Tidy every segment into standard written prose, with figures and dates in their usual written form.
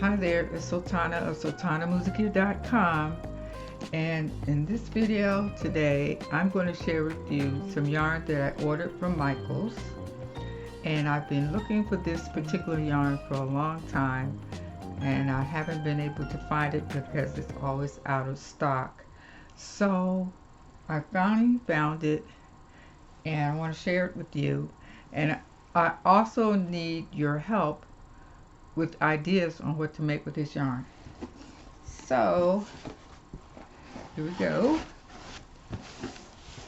Hi there, it's Sultana of sultanamuzikir.com, and in this video today I'm going to share with you some yarn that I ordered from Michaels. And I've been looking for this particular yarn for a long time, and I haven't been able to find it because it's always out of stock. So I finally found it and I want to share it with you. And I also need your help with ideas on what to make with this yarn. So here we go.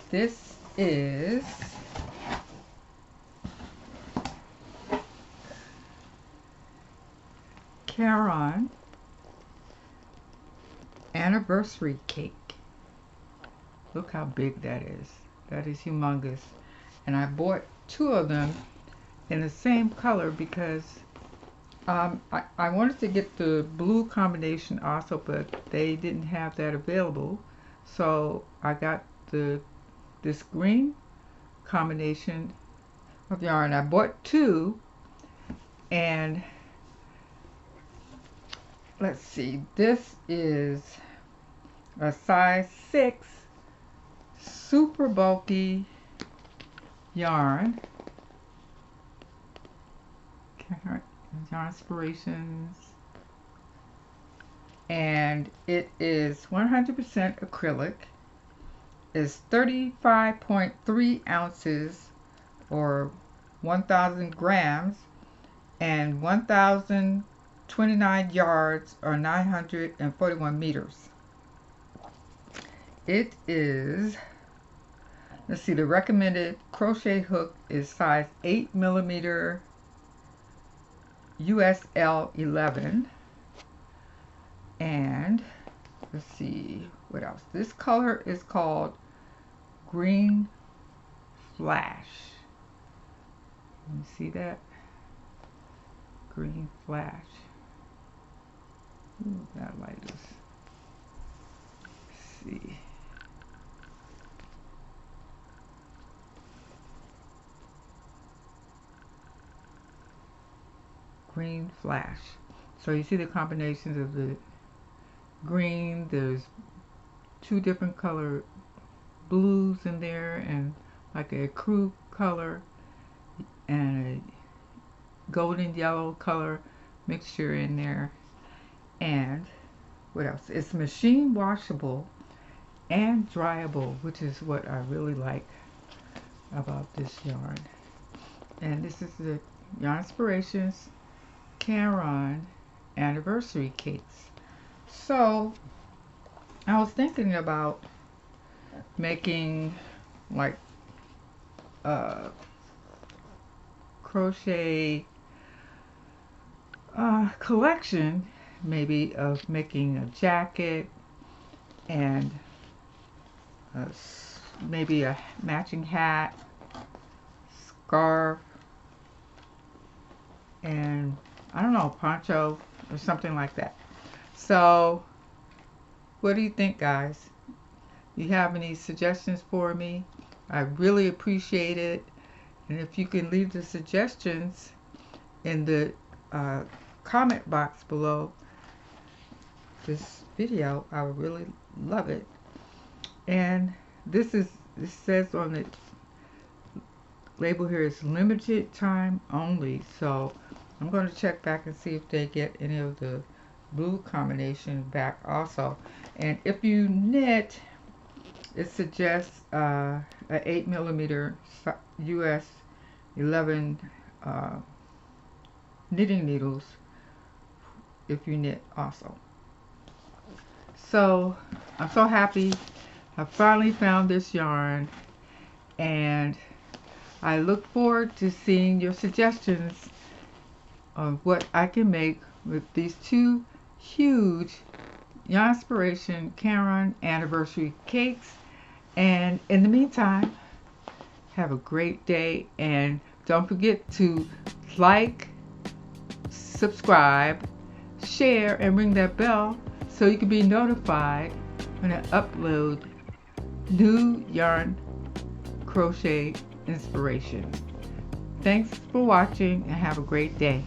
This is Caron anniversary cake. Look how big that is. That is humongous. And I bought two of them in the same color because I wanted to get the blue combination also, but they didn't have that available. So I got this green combination of yarn. I bought two, and let's see, this is a size 6 super bulky yarn. Yarn Inspirations, and it is 100% acrylic. It's 35.3 ounces or 1,000 grams and 1,029 yards or 941 meters. It is, let's see, the recommended crochet hook is size 8 millimeter USL 11, and let's see what else. This color is called Green Flash. You see that? Green Flash. Ooh, that light is. Let's see. Green Flash. So you see the combinations of the green. There's two different color blues in there, and like a crew color and a golden yellow color mixture in there. And what else? It's machine washable and dryable, which is what I really like about this yarn. And this is the Yarn Inspirations Caron anniversary cakes. So I was thinking about making like a crochet collection, maybe, of making a jacket and maybe a matching hat, scarf, and I don't know, poncho or something like that. So what do you think, guys? You have any suggestions for me? I really appreciate it. And if you can leave the suggestions in the comment box below this video, I would really love it. And this says on the label here is limited time only, so I'm going to check back and see if they get any of the blue combination back also. And if you knit, it suggests a 8 millimeter US 11 knitting needles if you knit also. So I'm so happy I finally found this yarn, and I look forward to seeing your suggestions on what I can make with these two huge Yarn Inspiration Caron anniversary cakes. And in the meantime, have a great day, and don't forget to like, subscribe, share, and ring that bell so you can be notified when I upload new yarn crochet inspiration. Thanks for watching and have a great day.